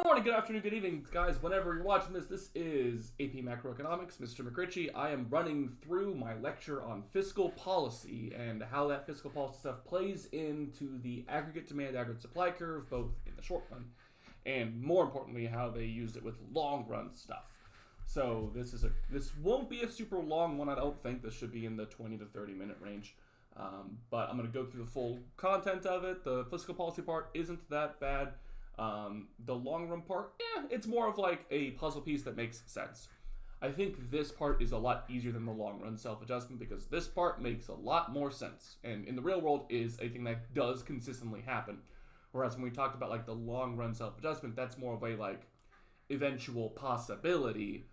Morning, good afternoon, good evening, guys. Whenever you're watching this, this is AP Macroeconomics, Mr. McRitchie. I am running through my lecture on fiscal policy and how that fiscal policy stuff plays into the aggregate demand, aggregate supply curve, both in the short run, and more importantly, how they use it with long run stuff. So this won't be a super long one. I don't think this should be in the 20 to 30 minute range. But I'm going to go through the full content of it. The fiscal policy part isn't that bad. The long run part, it's more of like a puzzle piece that makes sense. I think this part is a lot easier than the long run self-adjustment because this part makes a lot more sense. And in the real world is a thing that does consistently happen. Whereas when we talked about like the long run self-adjustment, that's more of a like eventual possibility.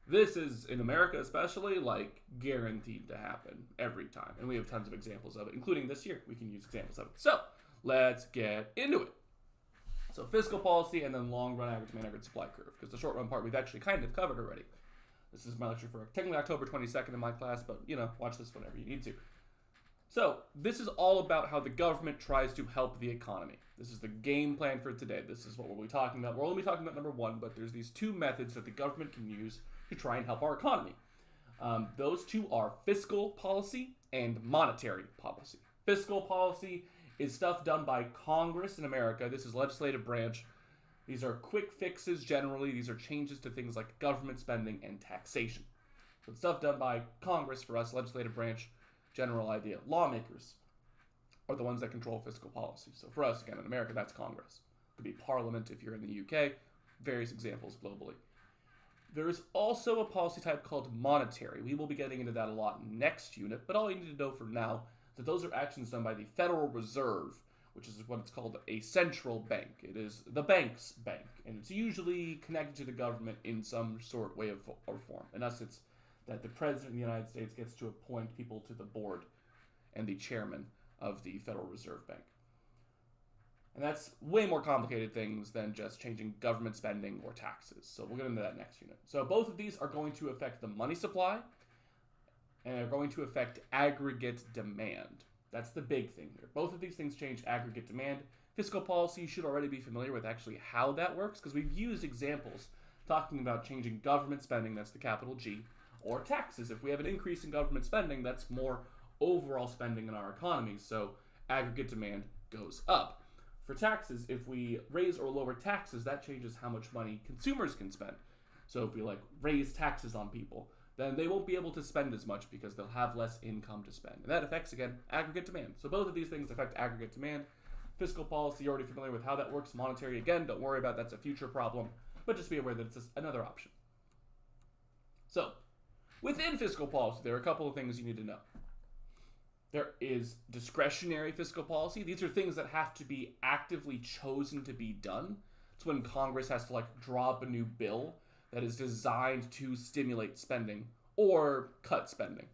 This is, in America especially, like guaranteed to happen every time. And we have tons of examples of it, including this year. We can use examples of it. So let's get into it. So fiscal policy and then long run average demand aggregate supply curve, because the short run part we've actually kind of covered already. This is my lecture for technically October 22nd in my class, but watch this whenever you need to. So this is all about how the government tries to help the economy. This is the game plan for today. This is what we'll be talking about. We're only talking about number one, but there's these two methods that the government can use to try and help our economy. Those two are fiscal policy and monetary policy. Fiscal policy is stuff done by Congress in America. This is legislative branch. These are quick fixes generally. These are changes to things like government spending and taxation. So it's stuff done by Congress for us, legislative branch, general idea. Lawmakers are the ones that control fiscal policy. So for us, again, in America, that's Congress. It could be Parliament if you're in the UK, various examples globally. There is also a policy type called monetary. We will be getting into that a lot next unit, but all you need to know for now that those are actions done by the Federal Reserve, which is what it's called a central bank. It is the bank's bank, and it's usually connected to the government in some sort way or form. In us, it's that the President of the United States gets to appoint people to the board and the chairman of the Federal Reserve Bank. And that's way more complicated things than just changing government spending or taxes. So we'll get into that next unit. So both of these are going to affect the money supply, and are going to affect aggregate demand. That's the big thing here. Both of these things change aggregate demand. Fiscal policy, you should already be familiar with actually how that works, because we've used examples talking about changing government spending, that's the capital G, or taxes. If we have an increase in government spending, that's more overall spending in our economy, so aggregate demand goes up. For taxes, if we raise or lower taxes, that changes how much money consumers can spend. So if we raise taxes on people, then they won't be able to spend as much because they'll have less income to spend. And that affects, again, aggregate demand. So both of these things affect aggregate demand. Fiscal policy, you're already familiar with how that works. Monetary, again, don't worry about that's a future problem, but just be aware that it's another option. So, within fiscal policy, there are a couple of things you need to know. There is discretionary fiscal policy. These are things that have to be actively chosen to be done. It's when Congress has to draw up a new bill that is designed to stimulate spending or cut spending.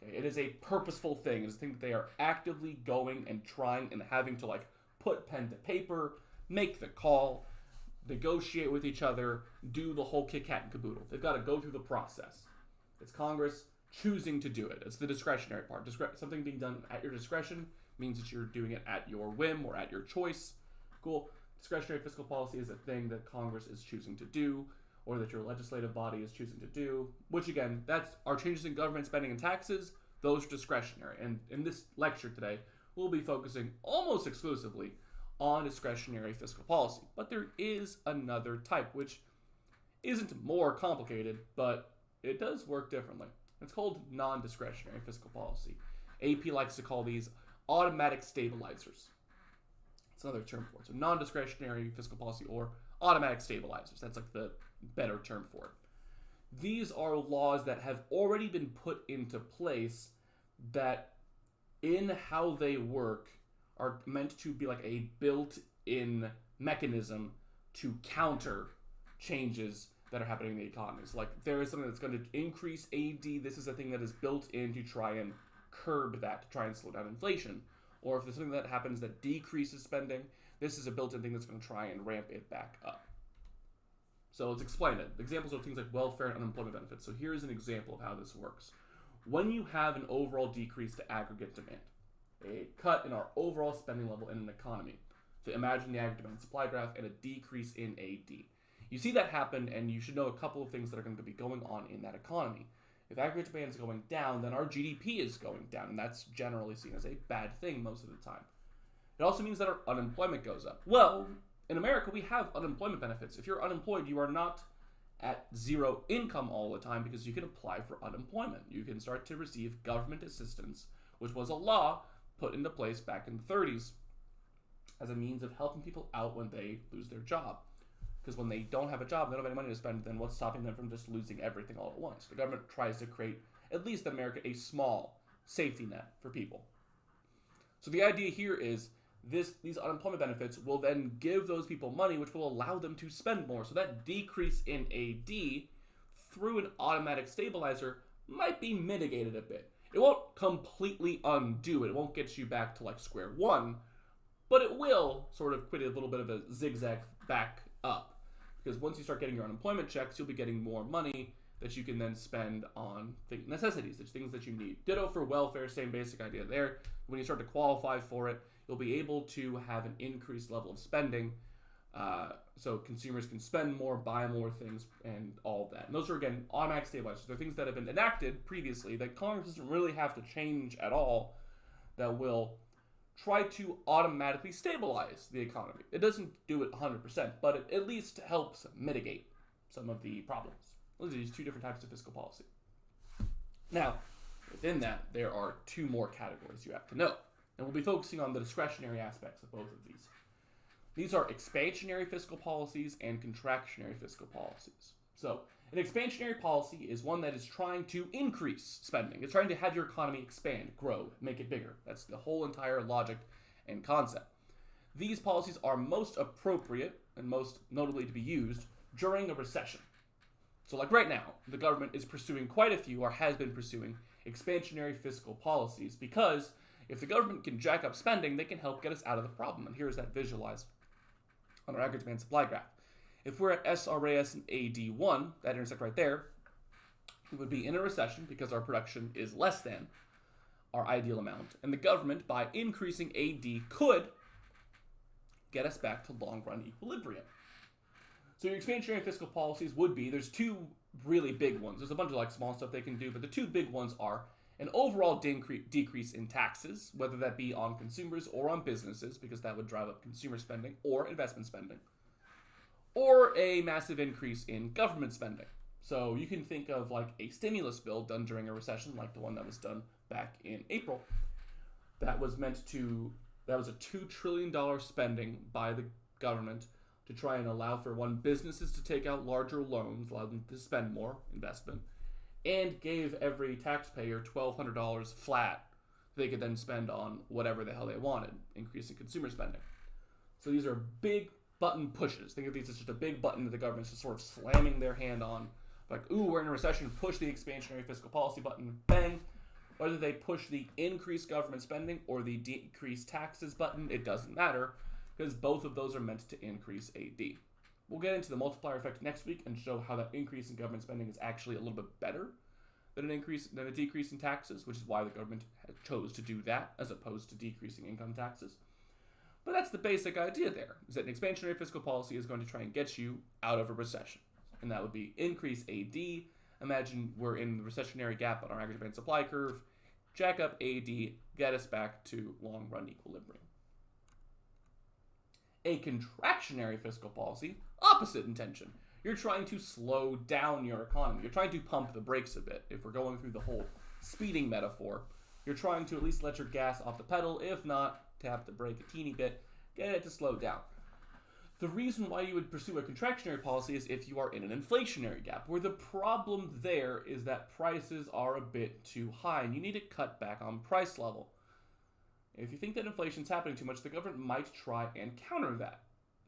Okay? It is a purposeful thing. It is a thing that they are actively going and trying and having to put pen to paper, make the call, negotiate with each other, do the whole kit kat and caboodle. They've got to go through the process. It's Congress choosing to do it. It's the discretionary part. Something being done at your discretion means that you're doing it at your whim or at your choice. Cool. Discretionary fiscal policy is a thing that Congress is choosing to do, or that your legislative body is choosing to do, which again, that's our changes in government spending and taxes. Those are discretionary. And in this lecture today, we'll be focusing almost exclusively on discretionary fiscal policy. But there is another type, which isn't more complicated, but it does work differently. It's called non-discretionary fiscal policy. AP likes to call these automatic stabilizers. It's another term for it. So non-discretionary fiscal policy or automatic stabilizers. That's the better term for it. These are laws that have already been put into place that in how they work are meant to be a built-in mechanism to counter changes that are happening in the economy. So there is something that's going to increase AD. This is a thing that is built in to try and curb that, to try and slow down inflation. Or if there's something that happens that decreases spending, this is a built-in thing that's going to try and ramp it back up. So let's explain it. Examples of things like welfare and unemployment benefits. So here's an example of how this works. When you have an overall decrease to aggregate demand, a cut in our overall spending level in an economy, so imagine the aggregate demand supply graph and a decrease in AD. You see that happen, and you should know a couple of things that are going to be going on in that economy. If aggregate demand is going down, then our GDP is going down, and that's generally seen as a bad thing most of the time. It also means that our unemployment goes up. Well, in America, we have unemployment benefits. If you're unemployed, you are not at zero income all the time because you can apply for unemployment. You can start to receive government assistance, which was a law put into place back in the 30s as a means of helping people out when they lose their job. Because when they don't have a job, they don't have any money to spend, then what's stopping them from just losing everything all at once? The government tries to create, at least in America, a small safety net for people. So the idea here is these unemployment benefits will then give those people money, which will allow them to spend more. So that decrease in AD through an automatic stabilizer might be mitigated a bit. It won't completely undo it. It won't get you back to like square one, but it will sort of create a little bit of a zigzag back up. Because once you start getting your unemployment checks, you'll be getting more money that you can then spend on necessities, things that you need. Ditto for welfare, same basic idea there. When you start to qualify for it, you'll be able to have an increased level of spending, so consumers can spend more, buy more things, and all of that. And those are, again, automatic stabilizers. They're things that have been enacted previously that Congress doesn't really have to change at all, that will try to automatically stabilize the economy. It doesn't do it 100%, but it at least helps mitigate some of the problems. Those are these two different types of fiscal policy. Now, within that, there are two more categories you have to know. And we'll be focusing on the discretionary aspects of both of these. These are expansionary fiscal policies and contractionary fiscal policies. So, an expansionary policy is one that is trying to increase spending. It's trying to have your economy expand, grow, make it bigger. That's the whole entire logic and concept. These policies are most appropriate and most notably to be used during a recession. So like right now, the government is pursuing quite a few, or has been pursuing, expansionary fiscal policies because if the government can jack up spending, they can help get us out of the problem. And here's that visualized on our aggregate demand supply graph. If we're at SRAS and AD1, that intersect right there, we would be in a recession because our production is less than our ideal amount. And the government, by increasing AD, could get us back to long-run equilibrium. So your expansionary fiscal policies would be, there's two really big ones. There's a bunch of like small stuff they can do, but the two big ones are an overall decrease in taxes, whether that be on consumers or on businesses, because that would drive up consumer spending or investment spending, or a massive increase in government spending. So you can think of like a stimulus bill done during a recession, like the one that was done back in April. That was a $2 trillion spending by the government to try and allow for businesses to take out larger loans, allow them to spend more investment, and gave every taxpayer $1,200 flat they could then spend on whatever the hell they wanted, increasing consumer spending. So these are big button pushes. Think of these as just a big button that the government's just sort of slamming their hand on. Like, ooh, we're in a recession, push the expansionary fiscal policy button, bang. Whether they push the increased government spending or the decreased taxes button, it doesn't matter, because both of those are meant to increase AD. We'll get into the multiplier effect next week and show how that increase in government spending is actually a little bit better than a decrease in taxes, which is why the government chose to do that as opposed to decreasing income taxes. But that's the basic idea there, is that an expansionary fiscal policy is going to try and get you out of a recession. And that would be increase AD. Imagine we're in the recessionary gap on our aggregate demand supply curve. Jack up AD, get us back to long-run equilibrium. A contractionary fiscal policy, opposite intention. You're trying to slow down your economy. You're trying to pump the brakes a bit. If we're going through the whole speeding metaphor, you're trying to at least let your gas off the pedal. If not, tap the brake a teeny bit, get it to slow down. The reason why you would pursue a contractionary policy is if you are in an inflationary gap, where the problem there is that prices are a bit too high and you need to cut back on price level. If you think that inflation's happening too much, the government might try and counter that.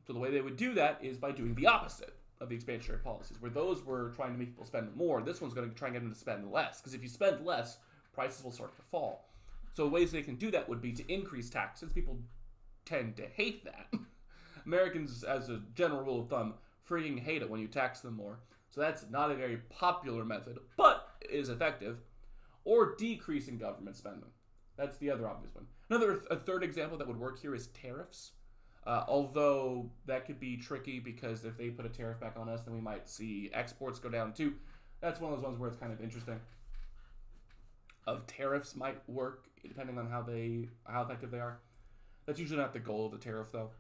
So the way they would do that is by doing the opposite of the expansionary policies, where those were trying to make people spend more. This one's going to try and get them to spend less, because if you spend less, prices will start to fall. So ways they can do that would be to increase taxes. People tend to hate that. Americans, as a general rule of thumb, freaking hate it when you tax them more. So that's not a very popular method, but is effective. Or decreasing government spending. That's the other obvious one. A third example that would work here is tariffs. Although that could be tricky because if they put a tariff back on us, then we might see exports go down too. That's one of those ones where it's kind of interesting. Of tariffs might work depending on how effective they are. That's usually not the goal of the tariff though.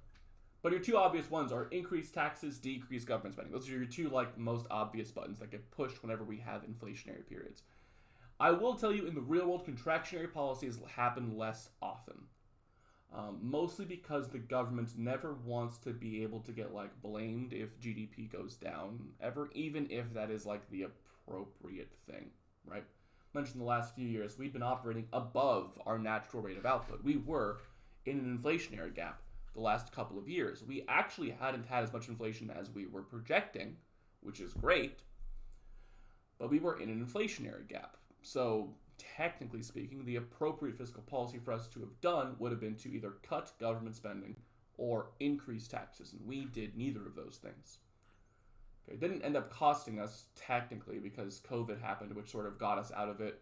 But your two obvious ones are increase taxes, decrease government spending. Those are your two most obvious buttons that get pushed whenever we have inflationary periods. I will tell you, in the real world, contractionary policies happen less often. Mostly because the government never wants to be able to get blamed if GDP goes down ever, even if that is the appropriate thing, right? I mentioned the last few years we've been operating above our natural rate of output. We were in an inflationary gap the last couple of years. We actually hadn't had as much inflation as we were projecting, which is great, but we were in an inflationary gap. So technically speaking, the appropriate fiscal policy for us to have done would have been to either cut government spending or increase taxes, and we did neither of those things. Okay, it didn't end up costing us technically because COVID happened, which sort of got us out of it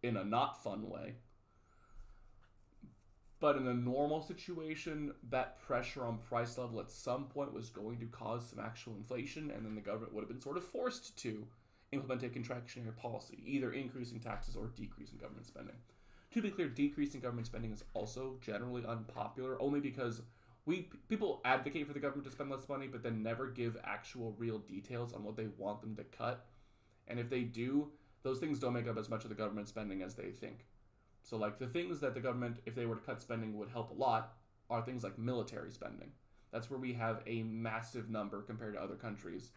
in a not fun way. But in a normal situation, that pressure on price level at some point was going to cause some actual inflation, and then the government would have been sort of forced to implement a contractionary policy, either increasing taxes or decreasing government spending. To be clear, decreasing government spending is also generally unpopular, only because people advocate for the government to spend less money, but then never give actual real details on what they want them to cut. And if they do, those things don't make up as much of the government spending as they think. So the things that the government, if they were to cut spending, would help a lot are things like military spending. That's where we have a massive number compared to other countries.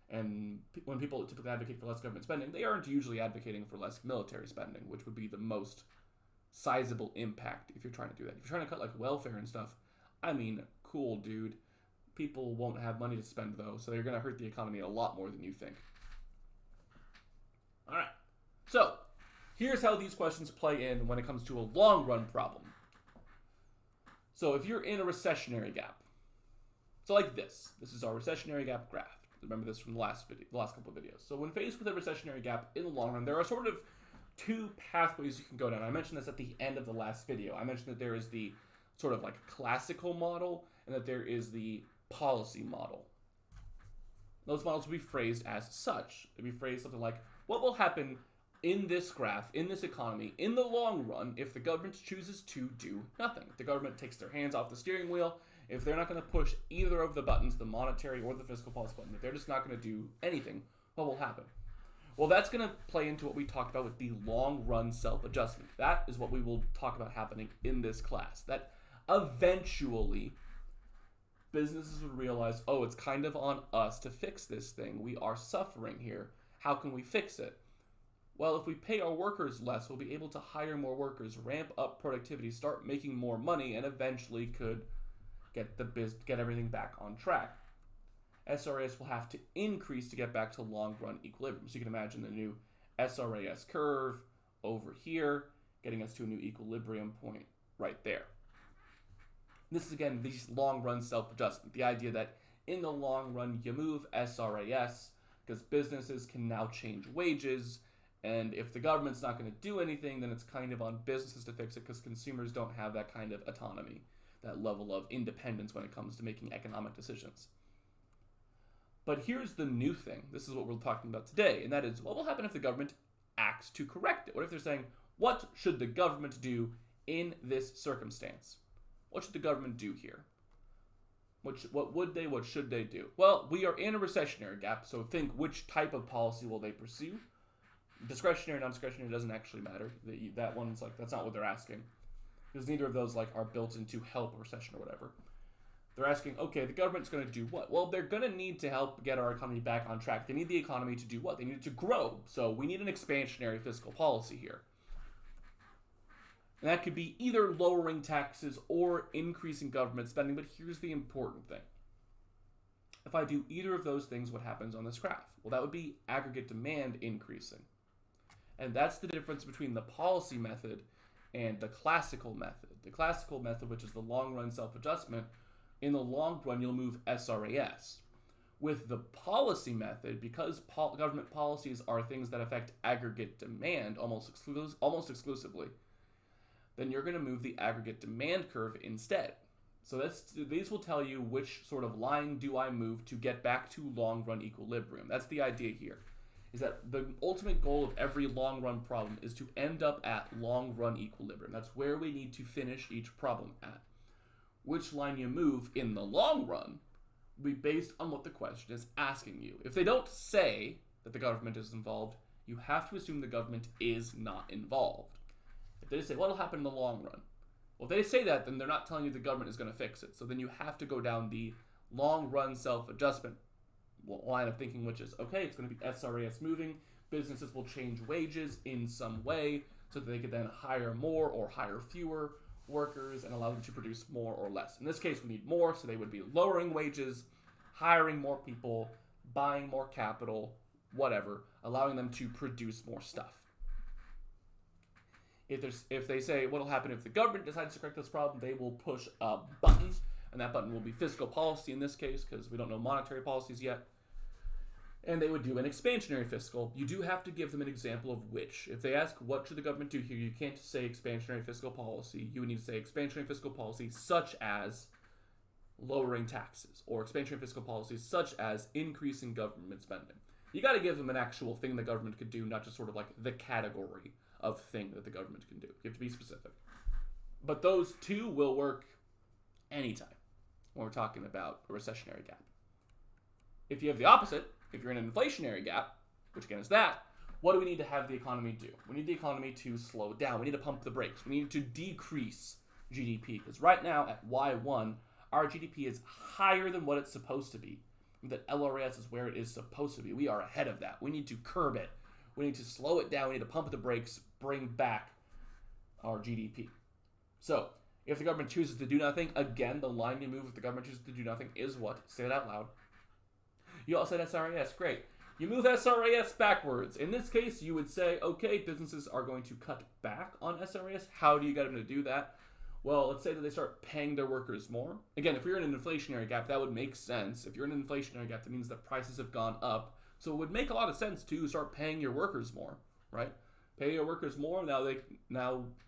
And when people typically advocate for less government spending, they aren't usually advocating for less military spending, which would be the most sizable impact if you're trying to do that. If you're trying to cut welfare and stuff, I mean, cool, dude. People won't have money to spend though, so they're going to hurt the economy a lot more than you think. All right. So, here's how these questions play in when it comes to a long run problem. So, if you're in a recessionary gap, so this is our recessionary gap graph. Remember this from the last couple of videos. So when faced with a recessionary gap in the long run, there are sort of two pathways you can go down. I mentioned this at the end of the last video. I mentioned that there is the sort of classical model and that there is the policy model. Those models will be phrased as such. It'll be phrased something like, what will happen in this graph, in this economy, in the long run, if the government chooses to do nothing? If the government takes their hands off the steering wheel, if they're not going to push either of the buttons, the monetary or the fiscal policy button, if they're just not going to do anything, what will happen? Well, that's going to play into what we talked about with the long-run self-adjustment. That is what we will talk about happening in this class. That eventually, businesses would realize, oh, it's kind of on us to fix this thing. We are suffering here. How can we fix it? Well, if we pay our workers less, we'll be able to hire more workers, ramp up productivity, start making more money, and eventually could get everything back on track. SRAS will have to increase to get back to long-run equilibrium. So you can imagine the new SRAS curve over here, getting us to a new equilibrium point right there. This is, again, this long-run self-adjustment. The idea that in the long run, you move SRAS because businesses can now change wages, and if the government's not going to do anything, then it's kind of on businesses to fix it because consumers don't have that kind of autonomy, that level of independence when it comes to making economic decisions. But here's the new thing. This is what we're talking about today, and that is, what will happen if the government acts to correct it? What if they're saying, what should the government do in this circumstance? What should the government do here? What should they do? Well, we are in a recessionary gap, so think which type of policy will they pursue? Discretionary, non-discretionary doesn't actually matter. That one's that's not what they're asking. Because neither of those are built in to help a recession or whatever. They're asking, okay, the government's going to do what? Well, they're going to need to help get our economy back on track. They need the economy to do what? They need it to grow. So we need an expansionary fiscal policy here. And that could be either lowering taxes or increasing government spending, but here's the important thing. If I do either of those things, what happens on this graph? Well, that would be aggregate demand increasing. And that's the difference between the policy method and the classical method. The classical method, which is the long-run self-adjustment, in the long run, you'll move SRAS. With the policy method, because government policies are things that affect aggregate demand almost exclusively, then you're going to move the aggregate demand curve instead. So these will tell you which sort of line do I move to get back to long-run equilibrium. That's the idea here, is that the ultimate goal of every long-run problem is to end up at long-run equilibrium. That's where we need to finish each problem at. Which line you move in the long run will be based on what the question is asking you. If they don't say that the government is involved, you have to assume the government is not involved. If they say, what'll happen in the long run? Well, if they say that, then they're not telling you the government is going to fix it. So then you have to go down the long-run self-adjustment line of thinking, which is, okay, it's going to be SRAS moving. Businesses will change wages in some way so that they could then hire more or hire fewer workers and allow them to produce more or less. In this case, we need more, so they would be lowering wages, hiring more people, buying more capital, whatever, allowing them to produce more stuff. If they say what will happen if the government decides to correct this problem, they will push a button, and that button will be fiscal policy in this case, because we don't know monetary policies yet. And they would do an expansionary fiscal. You do have to give them an example of which. If they ask what should the government do here, you can't say expansionary fiscal policy. You would need to say expansionary fiscal policy such as lowering taxes, or expansionary fiscal policies such as increasing government spending. You got to give them an actual thing the government could do, not just sort of like the category of thing that the government can do. You have to be specific. But those two will work anytime when we're talking about a recessionary gap. If you have the opposite, if you're in an inflationary gap, which again is that, what do we need to have the economy do? We need the economy to slow down. We need to pump the brakes. We need to decrease GDP, because right now at Y1, our GDP is higher than what it's supposed to be. That LRS is where it is supposed to be. We are ahead of that. We need to curb it. We need to slow it down. We need to pump the brakes, bring back our GDP. So, if the government chooses to do nothing, again, the line you move if the government chooses to do nothing is what? Say it out loud. You all said SRAS. Great. You move SRAS backwards. In this case, you would say, okay, businesses are going to cut back on SRAS. How do you get them to do that? Well, let's say that they start paying their workers more. Again, if you're in an inflationary gap, that would make sense. If you're in an inflationary gap, that means that prices have gone up. So it would make a lot of sense to start paying your workers more, right? Pay your workers more. Now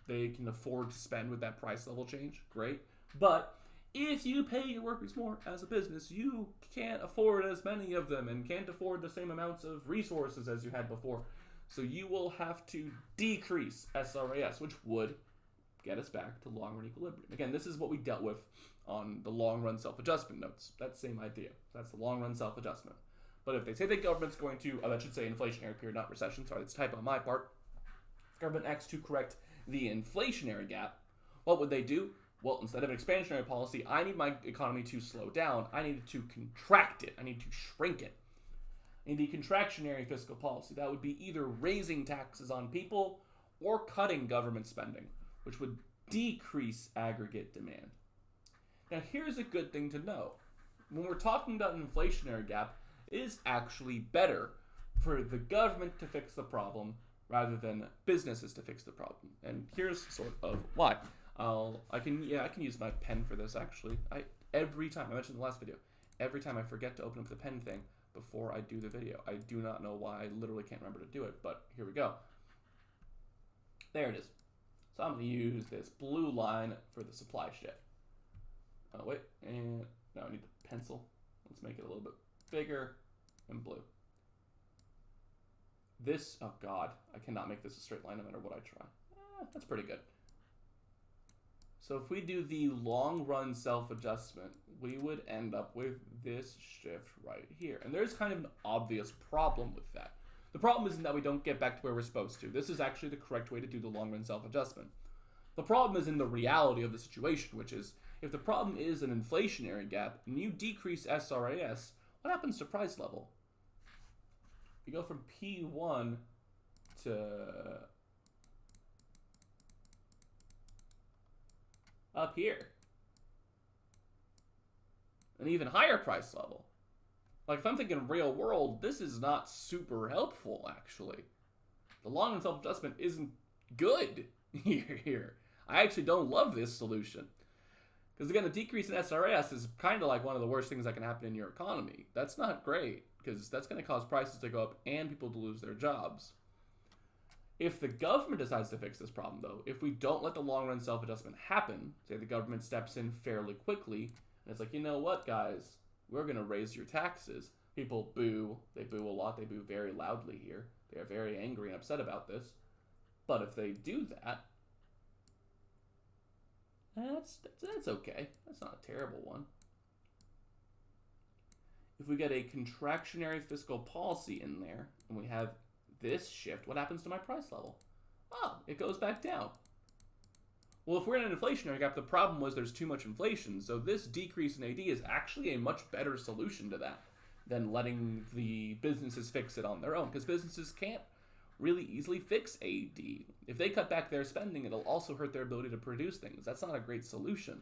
they can afford to spend with that price level change. Great. But if you pay your workers more as a business, you can't afford as many of them and can't afford the same amounts of resources as you had before. So you will have to decrease SRAS, which would get us back to long-run equilibrium. Again, this is what we dealt with on the long-run self-adjustment notes. That same idea. That's the long-run self-adjustment. But if they say the government's going to, that should say inflationary period, not recession. Sorry, that's a typo on my part. Government acts to correct the inflationary gap. What would they do? Well, instead of an expansionary policy, I need my economy to slow down. I need to contract it. I need to shrink it. I need the contractionary fiscal policy. That would be either raising taxes on people or cutting government spending, which would decrease aggregate demand. Now, here's a good thing to know. When we're talking about an inflationary gap, it is actually better for the government to fix the problem rather than businesses to fix the problem. And here's sort of why. I can use my pen for this actually. Every time, I mentioned in the last video, every time I forget to open up the pen thing before I do the video. I do not know why. I literally can't remember to do it, but here we go. There it is. So I'm going to use this blue line for the supply shift. Oh, wait. And now I need the pencil. Let's make it a little bit bigger and blue. This, oh God, I cannot make this a straight line no matter what I try. That's pretty good. So if we do the long run self-adjustment, we would end up with this shift right here. And there's kind of an obvious problem with that. The problem isn't that we don't get back to where we're supposed to. This is actually the correct way to do the long run self-adjustment. The problem is in the reality of the situation, which is if the problem is an inflationary gap and you decrease SRAS, what happens to price level? You go from P1 to up here. An even higher price level. Like if I'm thinking real world, this is not super helpful actually. The long run self-adjustment isn't good here. I actually don't love this solution. Because again, the decrease in SRAS is kind of like one of the worst things that can happen in your economy. That's not great, because that's going to cause prices to go up and people to lose their jobs. If the government decides to fix this problem, though, if we don't let the long-run self-adjustment happen, say the government steps in fairly quickly, and it's like, you know what, guys, we're going to raise your taxes. People boo. They boo a lot. They boo very loudly here. They are very angry and upset about this. But if they do that, that's okay. That's not a terrible one. If we get a contractionary fiscal policy in there, and we have this shift, what happens to my price level? Oh, it goes back down. Well, if we're in an inflationary gap, the problem was there's too much inflation. So this decrease in AD is actually a much better solution to that than letting the businesses fix it on their own, because businesses can't really easily fix AD. If they cut back their spending, it'll also hurt their ability to produce things. That's not a great solution.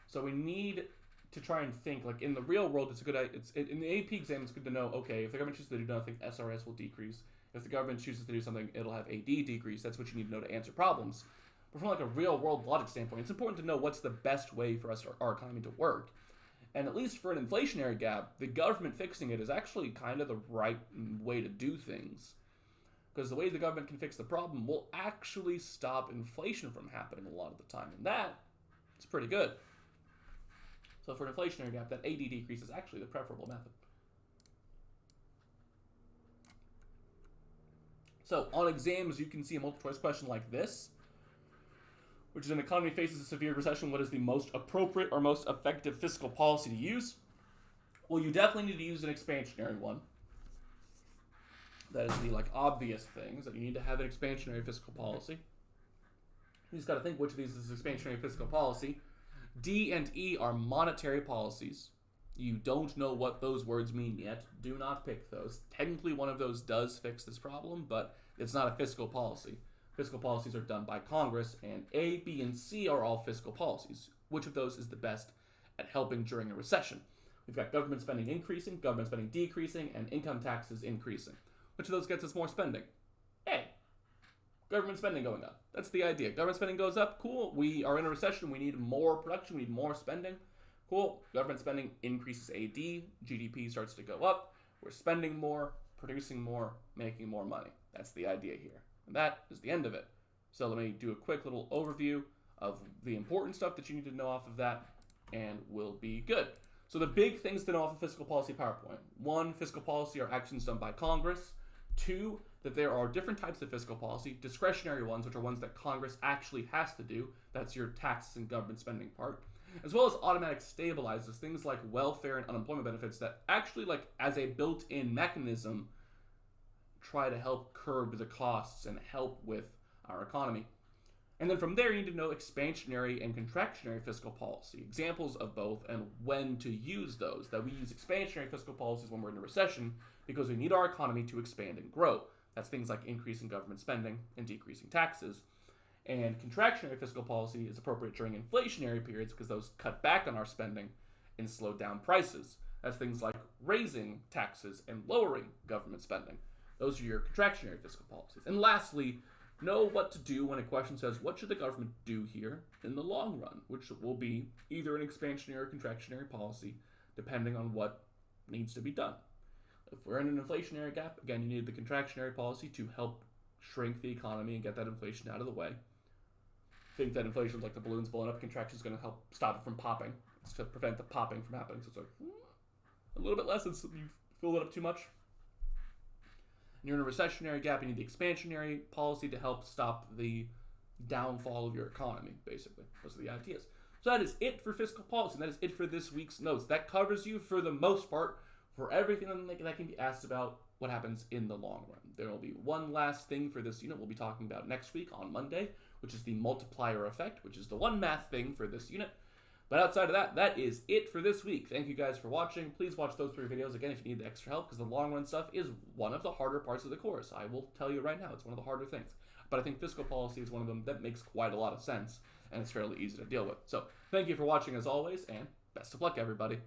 So we need to try and think, like, in the real world, it's a good, in the AP exam, it's good to know, okay, if the government chooses to do nothing, SRS will decrease. If the government chooses to do something, it'll have AD decrease. That's what you need to know to answer problems. But from like a real world logic standpoint, it's important to know what's the best way for us, our economy to work. And at least for an inflationary gap, the government fixing it is actually kind of the right way to do things. Because the way the government can fix the problem will actually stop inflation from happening a lot of the time. And that is pretty good. So for an inflationary gap, that AD decrease is actually the preferable method. So on exams, you can see a multiple choice question like this, which is: an economy faces a severe recession, what is the most appropriate or most effective fiscal policy to use? Well, you definitely need to use an expansionary one. That is the obvious things, that you need to have an expansionary fiscal policy. You just got to think which of these is expansionary fiscal policy. D and E are monetary policies. You don't know what those words mean yet. Do not pick those. Technically, one of those does fix this problem, but it's not a fiscal policy. Fiscal policies are done by Congress, and A, B, and C are all fiscal policies. Which of those is the best at helping during a recession? We've got government spending increasing, government spending decreasing, and income taxes increasing. Which of those gets us more spending? A. Government spending going up. That's the idea. Government spending goes up, cool. We are in a recession, we need more production, we need more spending. Cool. Government spending increases AD, GDP starts to go up, we're spending more, producing more, making more money. That's the idea here. And that is the end of it. So let me do a quick little overview of the important stuff that you need to know off of that, and we'll be good. So the big things to know off of fiscal policy PowerPoint. 1, fiscal policy are actions done by Congress. 2, that there are different types of fiscal policy, discretionary ones, which are ones that Congress actually has to do. That's your taxes and government spending part. As well as automatic stabilizers, things like welfare and unemployment benefits that actually, as a built-in mechanism, try to help curb the costs and help with our economy. And then from there, you need to know expansionary and contractionary fiscal policy, examples of both, and when to use those. That we use expansionary fiscal policies when we're in a recession because we need our economy to expand and grow. That's things like increasing government spending and decreasing taxes. And contractionary fiscal policy is appropriate during inflationary periods because those cut back on our spending and slow down prices. That's things like raising taxes and lowering government spending. Those are your contractionary fiscal policies. And lastly, know what to do when a question says, what should the government do here in the long run? Which will be either an expansionary or contractionary policy, depending on what needs to be done. If we're in an inflationary gap, again, you need the contractionary policy to help shrink the economy and get that inflation out of the way. Think that inflation is like the balloons blowing up. Contraction is going to help stop it from popping. It's to prevent the popping from happening. So it's like a little bit less, and you fill it up too much. And you're in a recessionary gap, you need the expansionary policy to help stop the downfall of your economy, basically. Those are the ideas. So that is it for fiscal policy, and that is it for this week's notes. That covers you, for the most part, for everything that can be asked about what happens in the long run. There will be one last thing for this unit we'll be talking about next week on Monday, which is the multiplier effect, which is the one math thing for this unit. But outside of that, that is it for this week. Thank you guys for watching. Please watch those 3 videos again if you need the extra help, because the long run stuff is one of the harder parts of the course. I will tell you right now, it's one of the harder things. But I think fiscal policy is one of them that makes quite a lot of sense, and it's fairly easy to deal with. So thank you for watching as always, and best of luck, everybody.